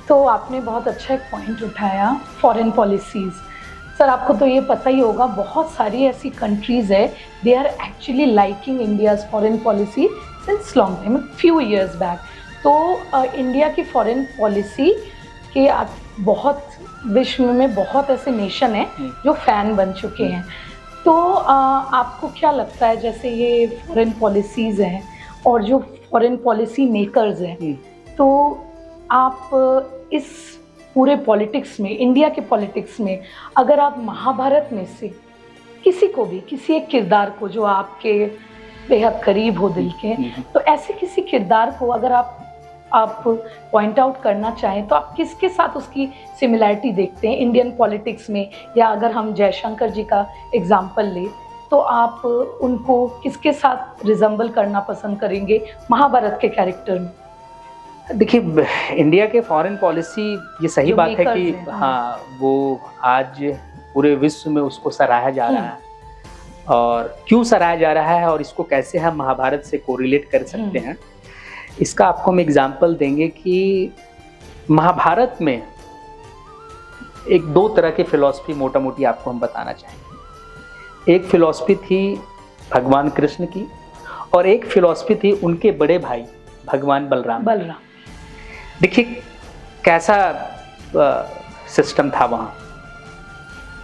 तो आपने बहुत अच्छा एक पॉइंट उठाया, फॉरेन पॉलिसीज़। सर आपको तो ये पता ही होगा, बहुत सारी ऐसी कंट्रीज़ है, they are actually liking India's foreign policy since long time, few years back. तो इंडिया की फॉरेन पॉलिसी के बहुत विश्व में बहुत ऐसे नेशन हैं जो फ़ैन बन चुके हैं। तो आपको क्या लगता है, जैसे ये फॉरेन पॉलिसीज़ हैं और जो फॉरेन पॉलिसी मेकर्स हैं, तो आप इस पूरे पॉलिटिक्स में, इंडिया के पॉलिटिक्स में, अगर आप महाभारत में से किसी को भी, किसी एक किरदार को जो आपके बेहद करीब हो दिल के, तो ऐसे किसी किरदार को अगर आप पॉइंट आउट करना चाहें तो आप किसके साथ उसकी सिमिलैरिटी देखते हैं इंडियन पॉलिटिक्स में? या अगर हम जयशंकर जी का एग्जाम्पल लें तो आप उनको किसके साथ रिजेंबल करना पसंद करेंगे महाभारत के कैरेक्टर में? देखिए, इंडिया के फॉरेन पॉलिसी, ये सही बात है कि हाँ, वो आज पूरे विश्व में उसको सराहा जा रहा है। और क्यों सराहा जा रहा है और इसको कैसे हम महाभारत से कोरिलेट कर सकते हैं, इसका आपको हम एग्जाम्पल देंगे कि महाभारत में एक दो तरह की फिलॉसफी मोटा मोटी आपको हम बताना चाहेंगे। एक फिलॉसफी थी भगवान कृष्ण की और एक फिलॉसफी थी उनके बड़े भाई भगवान बलराम। देखिए कैसा सिस्टम था वहाँ।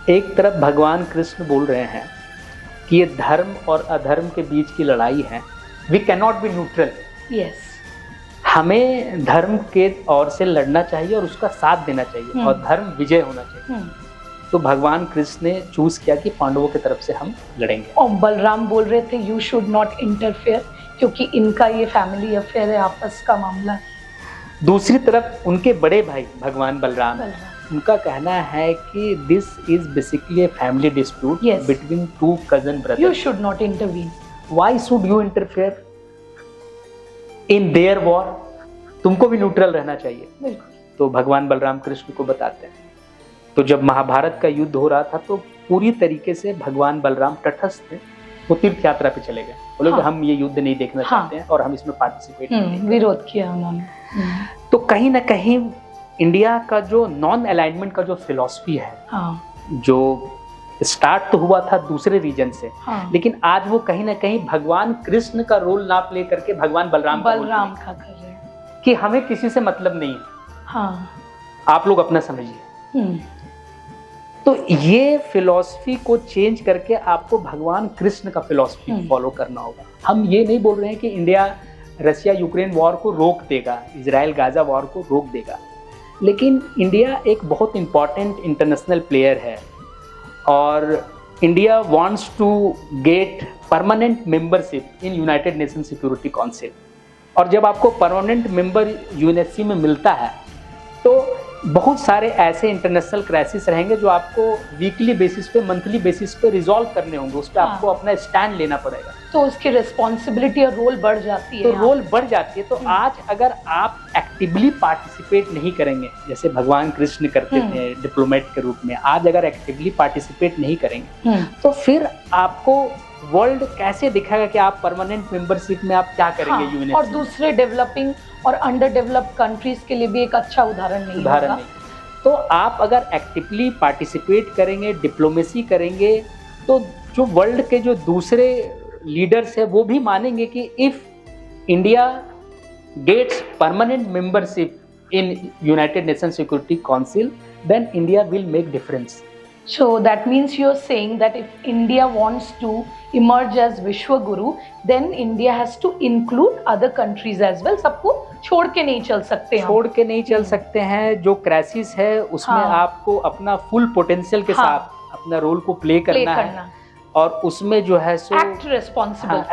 एक तरफ भगवान कृष्ण बोल रहे हैं कि ये धर्म और अधर्म के बीच की लड़ाई है, we can not be neutral. Yes, हमें धर्म के ओर से लड़ना चाहिए और उसका साथ देना चाहिए और धर्म विजय होना चाहिए। तो भगवान कृष्ण ने चूज किया कि पांडवों की तरफ से हम लड़ेंगे। और बलराम बोल रहे थे यू शुड नॉट इंटरफेयर, क्योंकि इनका ये फैमिली अफेयर है, आपस का मामला। दूसरी तरफ उनके बड़े भाई भगवान बलराम, उनका कहना है कि this is basically a family dispute between two cousin brothers, you should not intervene. Why should you interfere in their war? तुमको भी न्यूट्रल रहना चाहिए। बिल्कुल। तो भगवान बलराम कृष्ण को बताते हैं। तो जब महाभारत का युद्ध हो रहा था तो पूरी तरीके से भगवान बलराम तटस्थ थे, वो तीर्थ यात्रा पे चले गए। बोले कि हम ये युद्ध नहीं देखना चाहते हैं और हम इसमें पार्टिसिपेट नहीं, विरोध किया उन्होंने। तो कहीं ना कहीं इंडिया का जो नॉन अलाइनमेंट का जो फिलॉसफी है, जो स्टार्ट तो हुआ था दूसरे रीजन से, लेकिन आज वो कहीं ना कहीं भगवान कृष्ण का रोल ना प्ले करके भगवान बलराम का कर रहे हैं कि हमें किसी से मतलब नहीं है, आप लोग अपना समझिए। तो ये फिलॉसफी को चेंज करके आपको भगवान कृष्ण का फिलॉसफी फॉलो करना होगा। हम ये नहीं बोल रहे हैं कि इंडिया रसिया यूक्रेन वॉर को रोक देगा, इजराइल गाजा वॉर को रोक देगा, लेकिन इंडिया एक बहुत इंपॉर्टेंट इंटरनेशनल प्लेयर है और India wants to get permanent membership in United Nation Security Council. और जब आपको परमानेंट मेंबर यूएनएससी में मिलता है तो बहुत सारे ऐसे इंटरनेशनल क्राइसिस रहेंगे जो आपको वीकली बेसिस पे, मंथली बेसिस पे रिजॉल्व करने होंगे, उस पर आपको अपना स्टैंड लेना पड़ेगा। तो उसकी रिस्पॉन्सिबिलिटी और रोल बढ़ जाती है। तो रोल बढ़ जाती है। तो आज अगर आप एक्टिवली पार्टिसिपेट नहीं करेंगे, जैसे भगवान कृष्ण करते थे डिप्लोमेट के रूप में, आज अगर एक्टिवली पार्टिसिपेट नहीं करेंगे तो फिर आपको वर्ल्ड कैसे दिखाएगा कि आप परमानेंट मेंबरशिप में आप क्या करेंगे यूएनएससी। और दूसरे डेवलपिंग और अंडर डेवलप्ड कंट्रीज के लिए भी एक अच्छा उदाहरण नहीं होगा। तो आप अगर एक्टिवली पार्टिसिपेट करेंगे, डिप्लोमेसी करेंगे, तो जो वर्ल्ड के जो दूसरे लीडर्स है वो भी मानेंगे कि if India gets permanent membership in United Nation Security Council, then India will make difference. So that means you're saying that if India wants to emerge as Vishwa Guru, then India has to include other countries as well. सबको छोड़ के नहीं चल सकते हैं। छोड़ के नहीं चल सकते हैं। जो क्राइसिस है उसमें आपको अपना फुल पोटेंशियल के साथ अपना रोल को प्ले करना है और उसमें जो है सो एक्ट रिस्पॉन्सिबल।